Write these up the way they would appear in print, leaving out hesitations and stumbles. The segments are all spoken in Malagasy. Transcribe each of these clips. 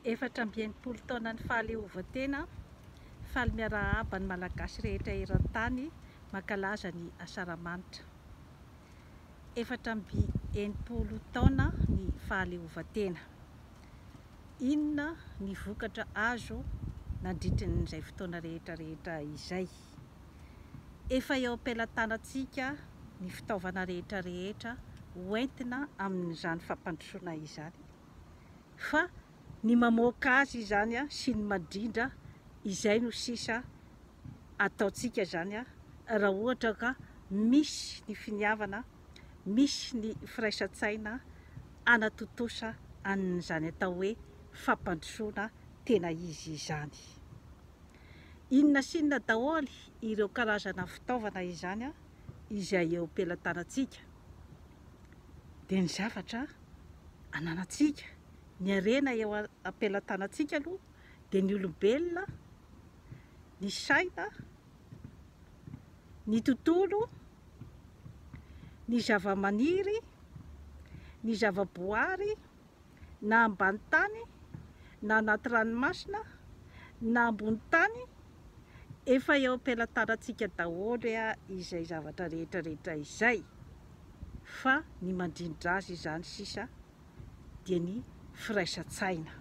Efatra amby enimpolo taona ny fahaleovan-tena, faly miarahaba ny malagasy rehetra eran-tany mankalaza ny asaramanitra. Efatra amby enimpolo taona ny fahaleovan-tena. Inona ny vokatra azo nandritran'izay fotoana rehetra izay? Efa eo am-pelantanantsika ny fitaovana rehetra hoentina amin'izany fampandrosoana izany. Fa ny mamoaka azy izany sy ny mandrindra izay no sisa ataontsika izany raha ohatra ka misy ny finiavana, misy ny firaisan-tsaina anatontosa an'izany atao hoe fampandrosoana tena izy izany. Inona sy inona daholo ireo karazana fitaovana izany izay eo am-pelantanantsika dia ny zavatra ananantsika, ny harena eo am-pelantanantsika aloha dia ny olombelona, ny saina, ny tontolo, ny zavamaniry, ny zavaboary, na ambany tany, na anaty ranomasina, na ambony tany, efa eo am-pelantanantsika daholo izay zavatra rehetra izay. Fa ny mandrindra azy izany sisa dia ny firaisan-tsaina.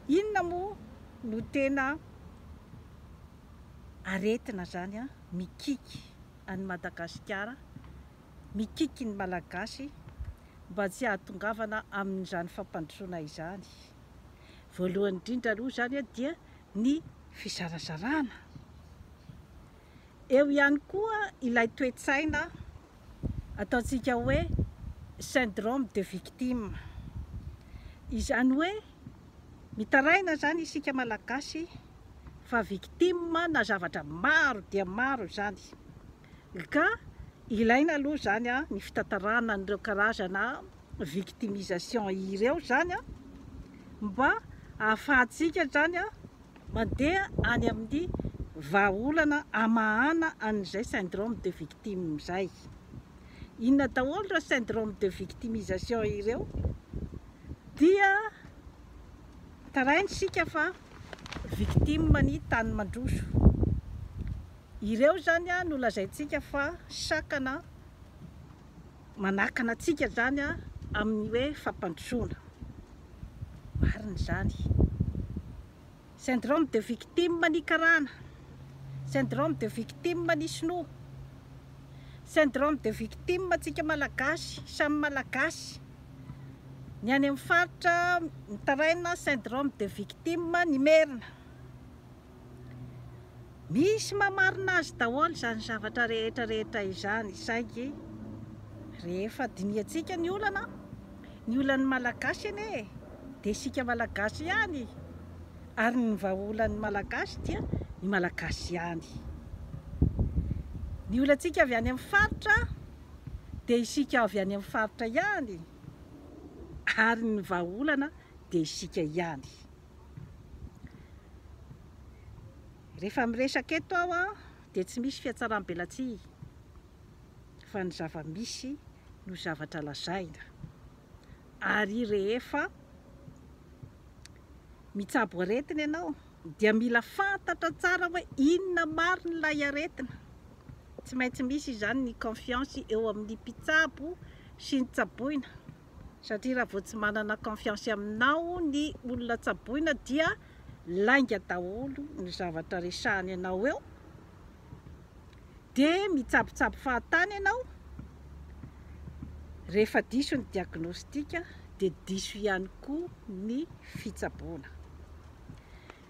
Inona moa no tena aretina zany mikiky any Madagasikara, mikiky ny malagasy mba tsy hahatongavana amin'izany fampandrosoana izany? Voalohany indrindra aloha zany dia ny fizarazarana. Eo ihany koa ilay toe-tsaina ataontsika hoe syndrome de victime. Izany hoe mitaraina zany isika malagasy fa victime na zavatra maro dia maro zany. Ka ilaina aloha zany ny fitantarana an'ireo karazana victimisation ireo zany mba ahafahantsika zany mandeha any amin'ny vahaolana amahana an'izay syndrome de victime izay. Inona daholo ireo syndrome de victimisation ireo? Dia taraintsika fa victime ny tany mandroso. Ireo zany no lazaintsika fa sakana manakana antsika zany amin'ny hoe fampandrosoana. Marina zany. Syndrome de victime ny karana, syndrome de victime ny sinoa, syndrome de victime tsika malagasy, samy malagasy. Ny any amin'ny faritra mitaraina syndrome de victime ny merina. Misy mamarina azy daholo zany zavatra rehetra izany, saingy rehefa diniantsika ny olan'ny malagasy anie, dia isika malagasy ihany, ary ny vahaolan'ny malagasy dia ny malagasy ihany. Ny olantsika avy any amin'ny faritra dia isika avy any amin'ny faritra ihany, ary ny vahaolana dia isika ihany. Rehefa miresaka eto aho dia tsy misy fiatsaram-belatsia, fa ny zava-misy no zavatra lazaina. Ary rehefa mitsabo aretina ianao dia mila fantatra tsara hoe inona marina ilay aretina. Tsy maintsy misy izany ny confiance eo amin'ny mpitsabo sy ny tsaboina, satria raha vao tsy manana confiance aminao ny olona tsaboina dia lainga daholo ny zavatra resahany ianao eo, dia mitsabotsabo fahatany ianao. Rehefa diso ny diagnostika dia diso ihany koa ny fitsaboana.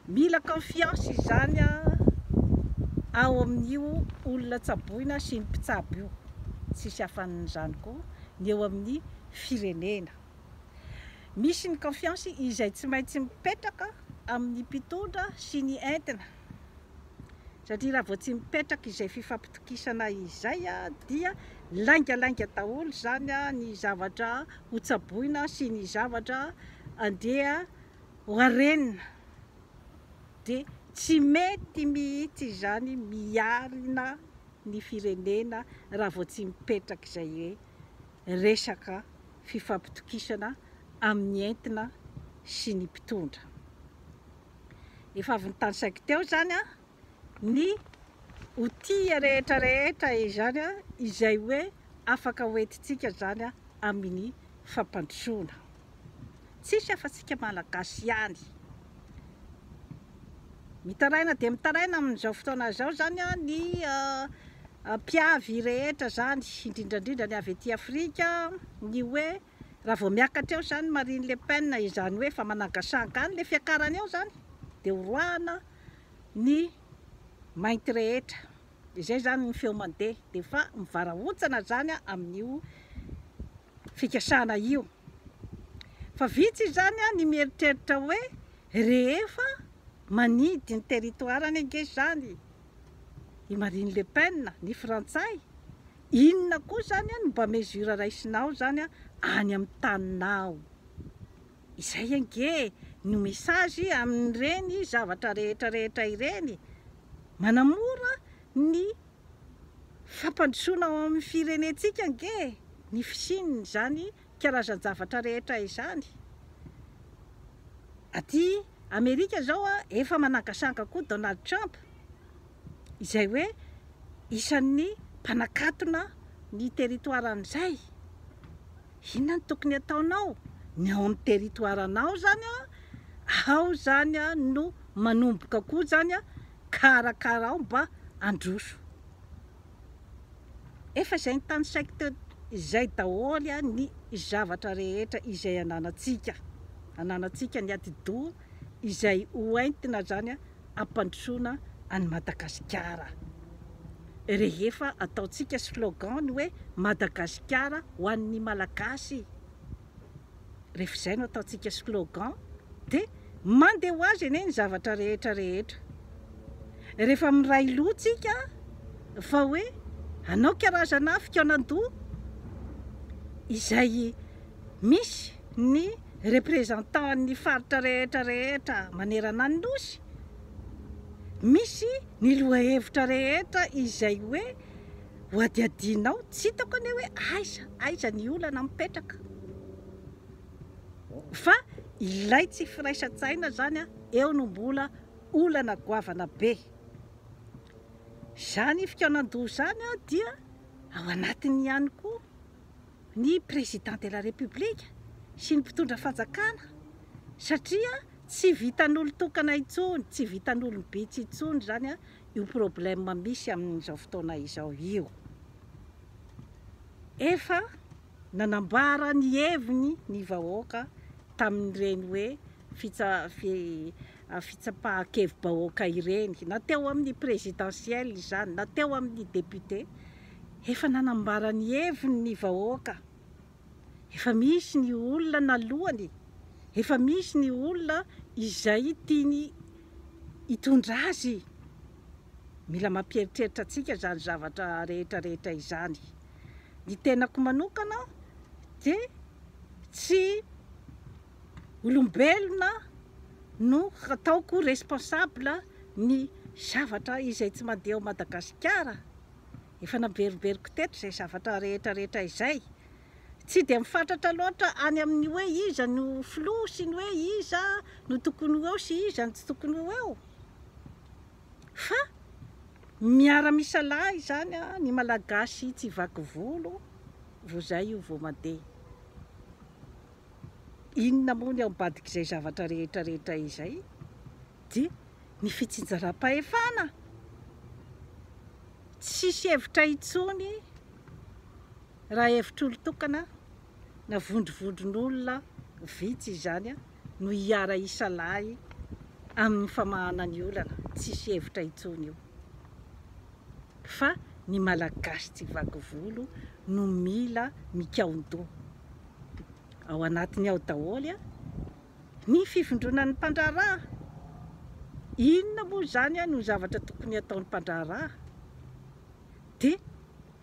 Mila confiance izany ao amin'io olona tsaboina sy ny mpitsabo io. Tsisy hafan'izany koa ny eo amin'ny firenena. Misy ny confiance izay tsy maintsy mipetraka amin'ny mpitondra sy ny entina, satria raha vao tsy mipetraka izay fifampitokisana izay dia laingalainga daholo zany ny zavatra hotsaboina sy ny zavatra andeha ho harenina, dia tsy mety mihitsy izany miarina ny firenena raha vao tsy mipetraka izay hoe resaka fifampitokisana amin'ny entina sy ny mpitondra. Efa avy nytany saiko teo zany a ny outil rehetrarehetra izany a izay hoe afaka hoentintsika zany a amin'ny fampandrosoana. Tsisy afa-tsika malagasy ihany. Mitaraina dia mitaraina amin'izao fotoana zao zany a ny mpiavy rehetra zany, indrindrandrindra ny avy ety Afrika, ny hoe raha vao miakatra eo zany Marine Le Pen izany hoe fa managasanga any le fiakarany eo zany dia horohana ny mainty rehetra. Izay zany ny feo mandeha dia fa mivaraontsana zany amin'io fikasana io. Fa vitsy zany ny mieritreritra hoe rehefa manidy ny territoirany ange zany i Marine Le Pen, ny frantsay, inona koa zany no mba mesure raisinao zany any amin'ny taninao. Izay ange no message amin'ireny zavatra rehetrarehetra ireny, manamora ny fampandrosoana ao amin'ny firenentsika ange, ny fisininy zany karazan-javatra rehetra izany. Aty Amerika zao efa managasanga koa Donald Trump, izay hoe isan'ny mpanakatona ny territoiran'izay. Inona no tokony ataonao? Ny ao amin'ny territoiranao zany ao zany no manomboka koa zany karakarao mba androso. Efa izay ny tany saiko teo izay daholo ny zavatra rehetra izay ananantsika ny atidoha izay hoentina zany ampandrosoana any Madagasikara. Rehefa ataontsika slogan ny hoe Madagasikara ho an'ny malagasy. Rehefa izay no ataontsika slogan dia mandeha ho azy anie ny zavatra rehetrarehetra. Rehefa miray lohantsika fa hoe hanao karazana fikaonan-doha izay misy ny représentant ny faritra rehetrarehetra manerana ny nosy, misy ny lohahevitra rehetra izay hoe ho adiadinao, tsy hitako anie hoe aiza ny olana mipetraka. Fa ilay tsy firaisan-tsaina zany eo no mbola olana goavana be. Zany fikaonan-doha zany dia ao anatiny ihany koa ny président de la république sy ny mpitondra fanjakana, satria tsy vitan'olo-tokana intsony, tsy vitan'olom-bitsy intsony zany io problème misy amin'izao fotoana izao io. Efa nanambara ny heviny ny vahoaka tamin'ireny hoe fitsapahan-kevi-bahoaka ireny, na teo amin'ny présidentielle zany, na teo amin'ny député, efa nanambara ny heviny ny vahoaka. Efa misy ny olona nalohany, efa misy ny olona izay tiany hitondra azy. Mila mampieritreritra antsika zany zavatra rehetrarehetra izany. Ny tenako manokana dia tsy olombelona no ataoko responsable ny zavatra izay tsy mandeha ao Madagasikara. Efa namberiberiko teto izay zavatra rehetrarehetra izay. Tsy dia mifantatra loatra any amin'ny hoe iza no filoha sy ny hoe iza no tokony ho eo sy iza no tsy tokony ho eo. Fa miara-misalahy zany ny malagasy tsy vaky volo vao zay io vao mandeha. Inona moa ny ao ambadik'izay zavatra rehetrarehetra izay dia ny fitsinjaram-pahefana. Tsisy hevitra intsony raha hevitr'-olo-tokana na vondrovondron'olona vitsy izany no hiara isalahy amin'ny famahana ny olana. Tsisy hevitra intsony io. Fa ny malagasy tsy vaky volo no mila mikaon-doha. Ao anatiny ao daholo ny fivondronan'ny mpandraharaha. Inona moa zany no zavatra tokony ataon'ny mpandraharaha? Dia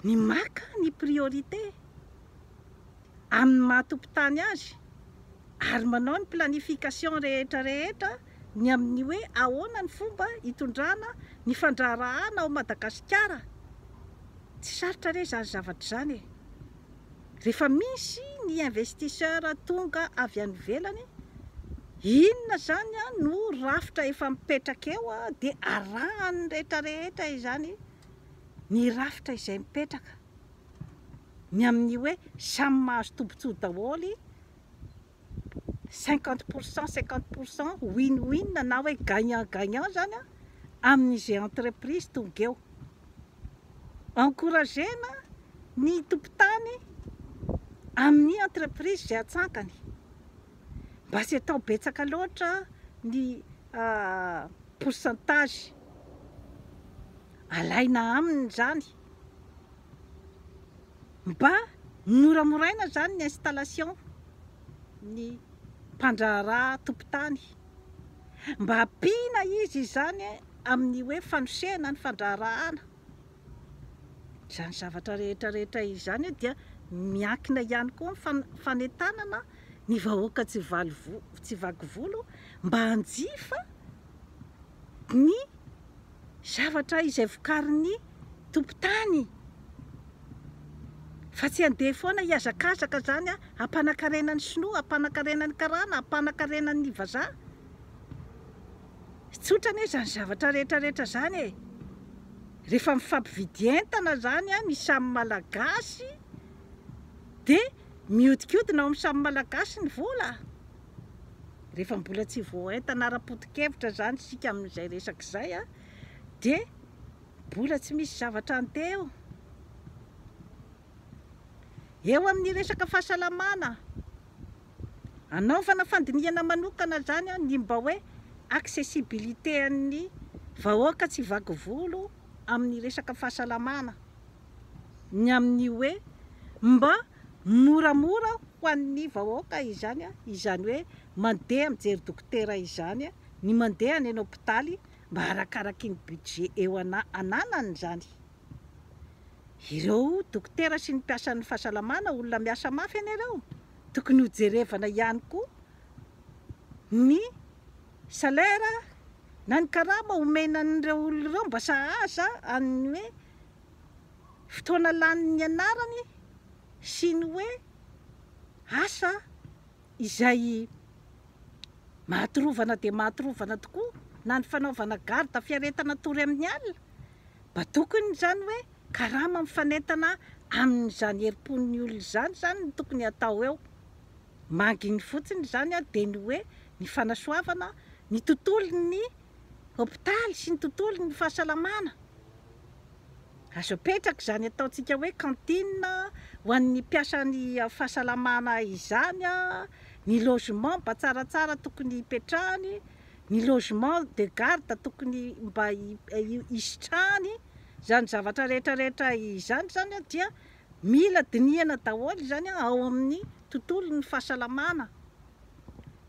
ny maka ny priorité amin'ny maha-tompon-tany azy, ary manao ny planification rehetrarehetra ny amin'ny hoe ahoana ny fomba hitondrana ny fandraharahana ao Madagasikara. Tsy sarotra re zany zavatra zany. Rehefa misy ny investisseur tonga avy any ivelany inona zany no rafitra efa mipetraka eo dia arahany rehetrarehetra izany ny rafitra izay mipetraka ny amin'ny hoe samy mahazo tombontsoa daholo 50% 50% win-win na hoe gagnant-gagnant zany amin'izay entreprise tonga eo. Encouragena ny tompon-tany amin'ny entreprise izay atsakany mba tsy atao betsaka loatra ny pourcentage alaina aminy zany, mba moramoraina zany ny installation ny mpandraharaha tompon-tany, mba ampiana izy zany amin'ny hoe fanosehana ny fandraharahana. Zany zavatra rehetrarehetra izany dia miankina ihany koa fanentanana ny vahoaka tsy vaky volo mba hanjifa ny zavatra izay vokarin'ny tompon-tany, fa tsy handeha foana hiazakazaka zany hampanankarena ny sinoa, hampanankarena ny karana, hampanankarena ny vazaha. Tsotra anie zany zavatra rehetrarehetra zany e. Rehefa mifampividy entana zany ny samy malagasy dia mihodinkodina ao amin'ny samy malagasy ny vola. Rehefa mbola tsy voaentana ara-poton-kevitra zany sika amin'izay resaka izay dia mbola tsy misy zavatra anteha eo. Eo amin'ny resaka fahasalamana, anaovana fandiniana manokana zany ny mba hoe accessibilité an'ny vahoaka tsy vaky volo amin'ny resaka fahasalamana, ny amin'ny hoe mba moramora ho an'ny vahoaka izany hoe mandeha mijery dokotera izany, ny mandeha any hôpitaly mba arakaraky ny budget eo ananany zany. Ireo dokotera sy ny mpiasan'ny fahasalamana olona miasa mafy ianareo, tokony ho jerevana ihany koa ny salaire na ny karama omenan'ireo olona ireo mba sahaza amin'ny hoe fotoana lanin'ny anarany sy ny hoe asa izay mahatorovana dia mahatorovana tokoa, na ny fanaovana garde fiaretana tory amin'ny alina, mba tokony zany hoe karama mifanentana amin'izany herim-pon'ny olona zany no tokony atao eo. Manginy fotsiny zany dia ny hoe ny fanasoavana ny tontolon'ny hôpitaly sy ny tontolon'ny fahasalamana. Azo apetraka zany ataontsika hoe cantine ho an'ny mpiasan'ny fahasalamana izany, ny logement mba tsaratsara tokony hipetrahany, ny logement de garde tokony mba hisitrahany. Zany zavatra rehetrarehetra izany zany dia mila dinihana daholo zany ao amin'ny tontolon'ny fahasalamana.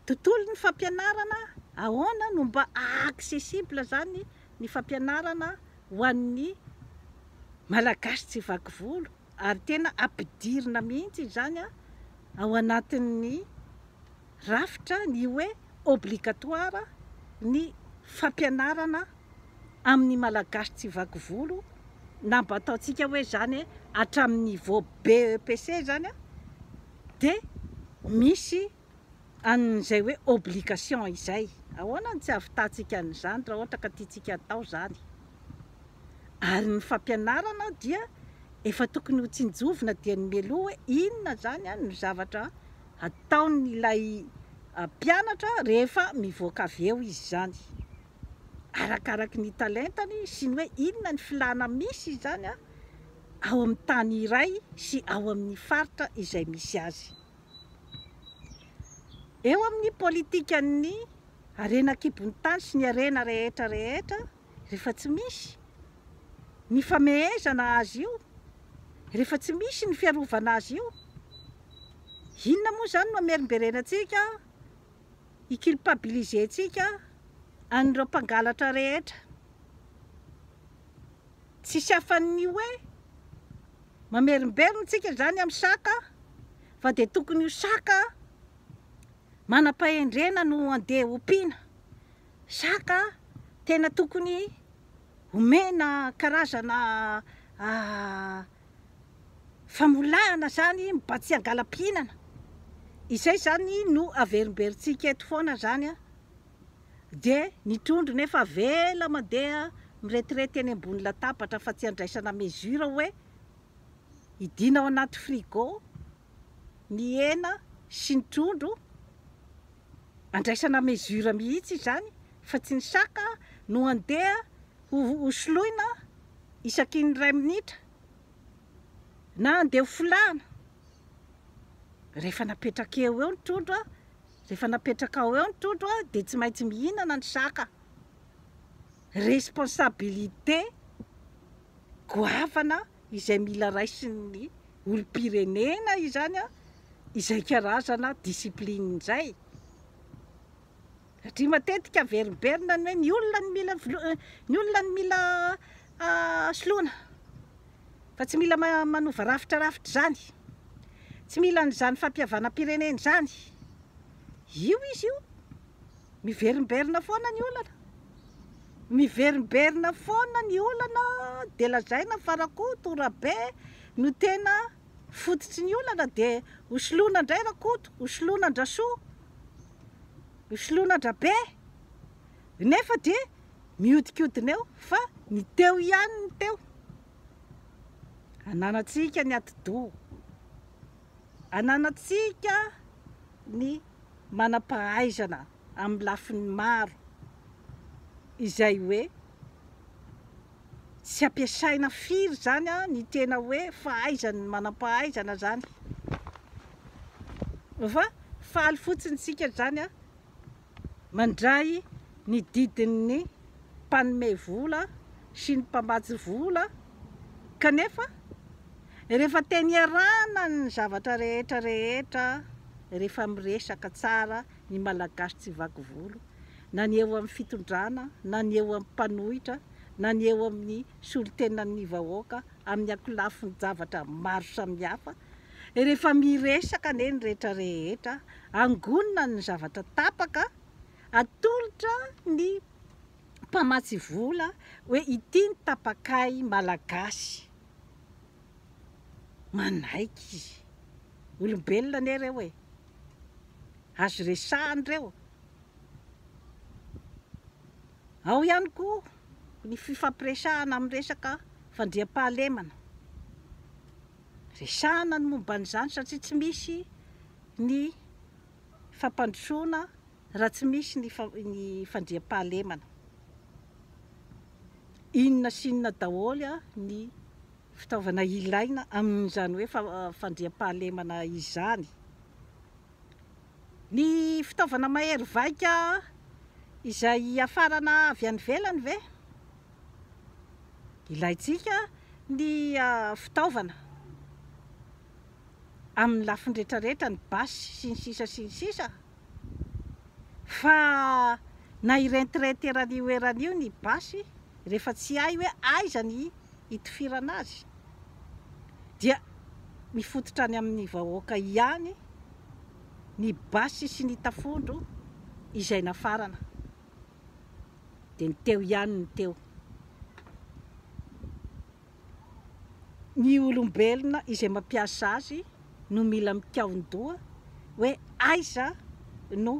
Tontolon'ny fampianarana, ahoana no mba accessible zany ny fampianarana ho an'ny malagasy tsy vaky volo, ary tena ampidirina mihitsy zany ao anatin'ny rafitra ny hoe obligatoire ny fampianarana amin'ny malagasy tsy vaky volo, na mba ataontsika hoe zany hatramin'ny niveau BEPC zany dia misy an'izay hoe obligation izay. Ahoana ny tsy ahavitatsika an'izany raha ohatra ka tiantsika atao zany. Ary ny fampianarana dia efa tokony ho tsinjovina dia ny mialoha hoe inona zany ny zavatra ataon'ilay mpianatra rehefa mivoaka avy eo izy zany, arakaraky ny talentany sy ny hoe inona ny filàna misy zany ao amin'ny tany iray sy ao amin'ny faritra izay misy azy. Eo amin'ny politika ny arena kibon'ny tany sy ny arena rehetrarehetra, rehefa tsy misy ny famehezana azy io, rehefa tsy misy ny fiarovana azy io, inona moa zany no amerimberenantsika, iculpabilisentsika an'ireo mpangalatra rehetra. Tsisy hafan'ny hoe mamerimberitsika zany amin'ny saka, fa dia tokony ho saka manam-pahendrena no andeha ompiana. Saka tena tokony omena karazana famolahana zany mba tsy hangala-pihinana, izay zany no averimberintsika eto foana zany a, de ny trondro nefa vela mandeha miretirety eny ambony latabatra fa tsy andraisana mesura hoe idina ao anaty frigo ny hena sy ny trondro, andraisana mesura mihitsy zany fa tsy ny saka no andeha hosoloina isaky ny 2 minitra na andeha folana. Rehefa napetraka eo ny trondro a, rehefa napetraka eo ny trondro a, de tsy maintsy mihinana ny saka. Responsabilité goavana izay mila raisin'ny olom-pirenena izany a, izay karazana discipline izay. Satria matetika averimberina ny hoe ny olona ny mila soloina, fa tsy mila manova rafitrarafitra zany, tsy mila n'izany fampihavana-pirenena zany. Io izy io miverimberina foana ny olana, miverimberina foana ny olana, de lazaina fa rakoto rabe no tena fototry ny olana, de hosoloina indray rakoto, hosoloina andrasoa, hosoloina andrabe, nefa de miodikodina eo fa ny teo ihany ny teo. Ananatsika ny ati-doha, ananatsika ny manam-pahaizana amin'ny lafiny maro, izay hoe tsy ampiasaina firy zany a ny tena hoe fahaizana, manam-pahaizana zany, fa faly fotsiny sika zany a mandray ny didin'ny mpanome vola sy ny mpamatsy vola, kanefa rehefa teny arana ny zavatra rehetra rehefa miresaka tsara ny malagasy tsy vaky volo, na ny eo amin'ny fitondrana, na ny eo amin'ny mpanohitra, na ny eo amin'ny solotenan'ny vahoaka, amin'ny akolafony zavatra maro samihafa. Rehefa miresaka ane ny rehetra, angonina ny zavatra tapaka, atolotra ny mpamatsy vola hoe ity ny tapakay malagasy. Manaiky izy, olombelona ane reo e, azo resahany reo. Ao ihany koa ny fifampiresahana amin'ny resaka fandriam-pahalemana, resahana ny momba an'izany satria tsy misy ny fampandrosoana raha tsy misy ny fandriam-pahalemana. Inona sy inona daholo a ny fitaovana ilaina amin'izany hoe fandriam-pahalemana izany. Ny fitaovana mahery vaika izay afarana avy any ivelany ve? Ilaitsika ny fitaovana amin'ny lafiny rehetrarehetra, ny basy sy ny sisa, fa na irentirety eranio ny basy, rehefa tsy hay hoe aiza ny hitifirana azy, dia mifototra any amin'ny vahoaka ihany ny basy sy ny tafondro izay nafarana, de ny teo ihany ny teo. Ny olombelona izay mampiasa azy no mila mikaon-doha hoe aiza no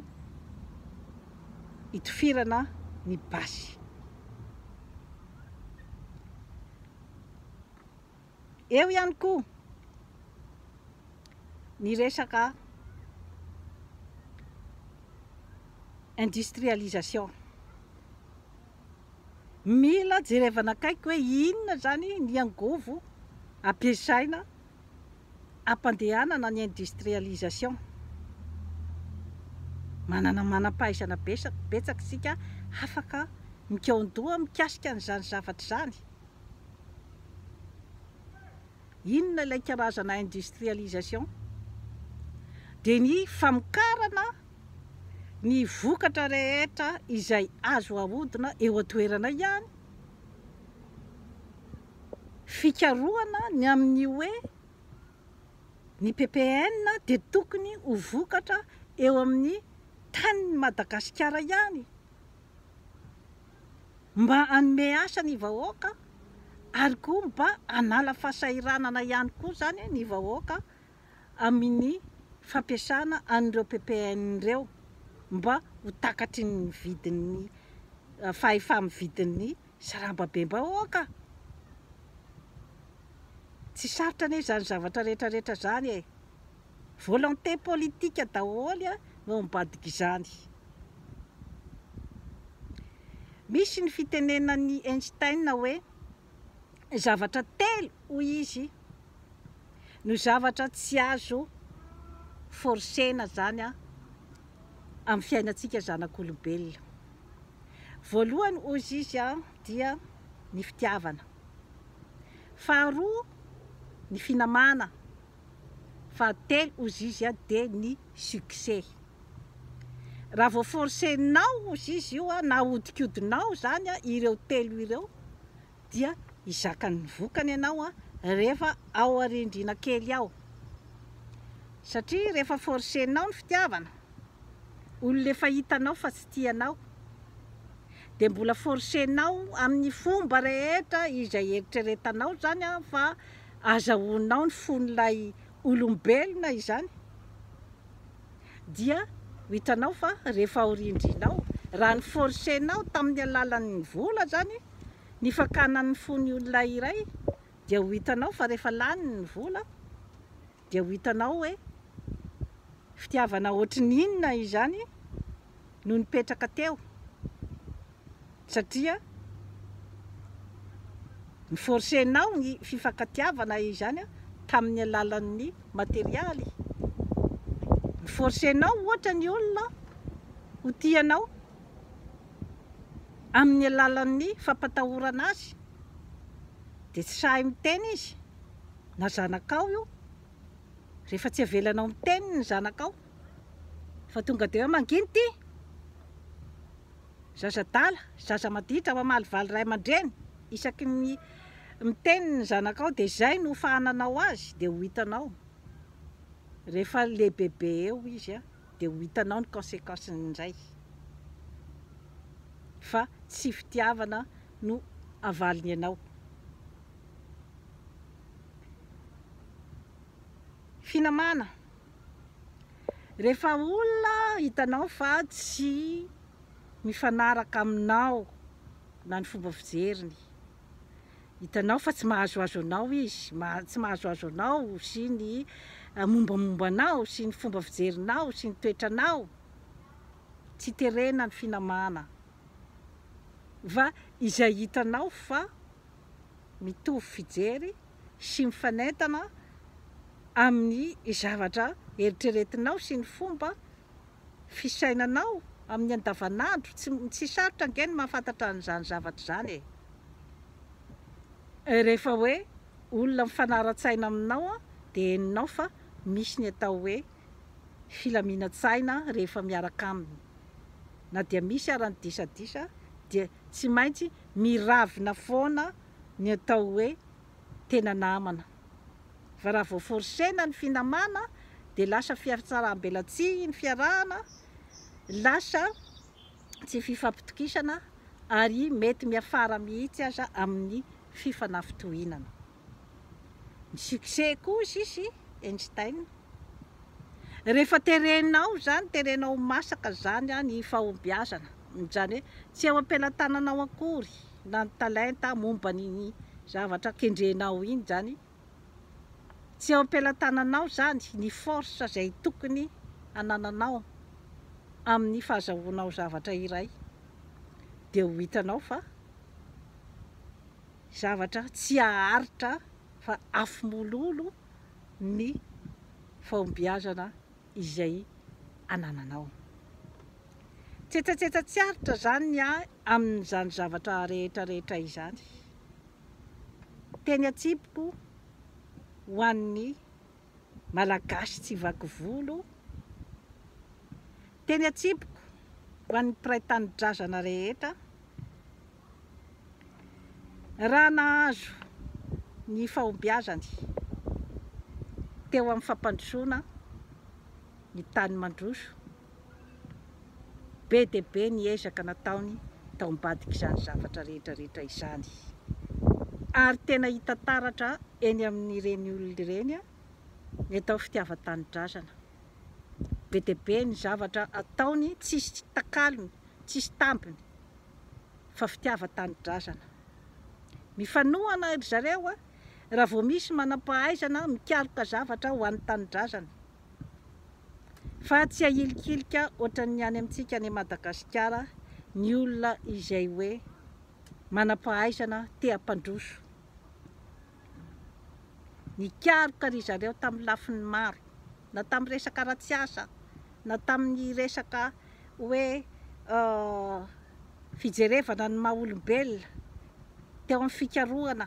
hitifirana ny basy. Eo ihany koa ny resaka industrialisation. Mila jerevana akaiky hoe inona zany ny angovo ampiasaina ampandehanana ny industrialisation. Manam-pahaizana betsaka sika afaka mikaon-doha mikasika an'izany zavatra zany. Inona ilay karazana industrialisation? De ny famokarana ny vokatra rehetra izay azo ahodina eo an-toerana ihany, fikarohana ny amin'ny hoe ny PPN de tokony ho vokatra eo amin'ny tanin'ny Madagasikara ihany, mba hanome asa ny vahoaka, ary koa mba hanala fahasahiranana ihany koa zany ny vahoaka amin'ny fampiasana an'ireo PPN ireo mba ho takatry ny vidin'ny fahefa-mividin'ny sarambabem-bahoaka. Tsy sarotra anie zany zavatra rehetrarehetra zany e. Volonté politika daholo no mibadika izany. Misy ny fitenenan'ny Einstein hoe zavatra telo hoy izy no zavatra tsy azo forsena zany amin'ny fiainantsika zanak'olombelona. Voalohany hozy izy dia ny fitiavana, faharoa ny finamana, fahatelo hozy izy dia ny succès. Raha vao forsenao hozy izy io na ahodikodinao zany ireo telo ireo dia izakany vokany ianao rehefa ao arindrina kely ao. Satria rehefa forsenao ny fitiavana, olona efa hitanao fa tsy tianao, dia mbola forsenao amin'ny fomba rehetra izay eritreretanao zany fa azahoanao ny fon'ilay olombelona izany, dia hitanao fa rehefa aorindrinao, raha ny forsenao tamin'ny alalan'ny vola zany ny fakanan'ny fon'ny olona iray, dia ho hitanao fa rehefa lany ny vola dia ho hitanao hoe fitiavana ohatrin'inona izany no nipetraka teo. Satria ny forsenao ny fifankatiavana izany tamin'ny alalan'ny materialy. Ny forsenao ohatra ny olona ho tianao amin'ny alalan'ny fampatahorana azy, dia tsy sahy miteny izy na zanakao io, rehefa tsy avelanao miteny ny zanakao fa tonga dia hoe mangino ty zaza-dala, zaza maditra mamaly ray aman-dreny, isaky ny miteny ny zanakao, dia izay no fahananao azy. Dia ho hitanao rehefa lehibebe eo izy dia ho hitanao ny conséquence'izay, fa tsy fitiavana no avaliny ianao. Finamana, rehefa olona hitanao fa tsy mifanaraka aminao na ny fomba fijeriny, hitanao fa tsy mahazoazo anao izy, tsy mahazoazo anao sy ny mombamombanao sy ny fomba fijerinao sy ny toetranao, tsy terena ny finamana. Va izay hitanao fa mitovy fijery sy mifanentana amin'ny zavatra eritreretinao sy ny fomba fisainanao amin'ny andavanandro. Tsy sarotra angeny mahafantatra an'izany zavatra izany e. Rehefa hoe olona mifanara-tsaina aminao dia heninao fa misy ny atao hoe filaminan-tsaina rehefa miaraka aminy. Na dia misy ara ny disadisa dia tsy maintsy miravina foana ny atao hoe tena namana. Fa raha vao forsena ny finamana dia lasa fiatsaram-belatsihy ny fiarahana, lasa tsy fifampitokisana ary mety miafara mihitsy aza amin'ny fifanafitohinana. Ny succès koa sisy Einstein, rehefa terenao zany, terenao masaka zany ny fahombiazana, zany hoe tsy eo am-pelatananao akory na ny talenta momba ny zavatra kendrenao iny zany, tsy eo am-pelatananao zany ny force izay tokony anananao amin'ny fahazahoanao zavatra iray, dia ho hitanao fa zavatra tsy aharitra fa afo-mololo ny fahombiazana izay anananao. Tsetsatsetsat tsy haritra zany amin'izany zavatra rehetrarehetra izany. Teny atsipoko ho an'ny malagasy tsy vaky volo, teny atsipoko ho an'ny mpiray tanindrazana rehetra, raha nahazo ny fahombiazany teo amin'ny fampandrosoana ny tany mandroso, be dia be ny ezaka nataony tao ambadika izany zavatra rehetrarehetra izany. Ary tena hita taratra eny amin'ireny olona ireny ny atao fitiavan-tanindrazana. be dia be ny zavatra ataony, tsisy takalony, tsisy tampiny, fa fitiava-tanindrazana. Mifanohana ry zareo a, raha vao misy manam-pahaizana mikaroka zavatra ho an'ny tanindrazana. Fa tsy ahilikilika ohatran'ny any amintsika any Madagasikara ny olona izay hoe manam-pahaizana te-hampandroso. Nikaroka ry zareo tamin'ny lafiny maro, na tamin'ny resaka ratsiasa, na tamin'ny resaka hoe fijerevana ny maha olombelona, teo amin'ny fikarohana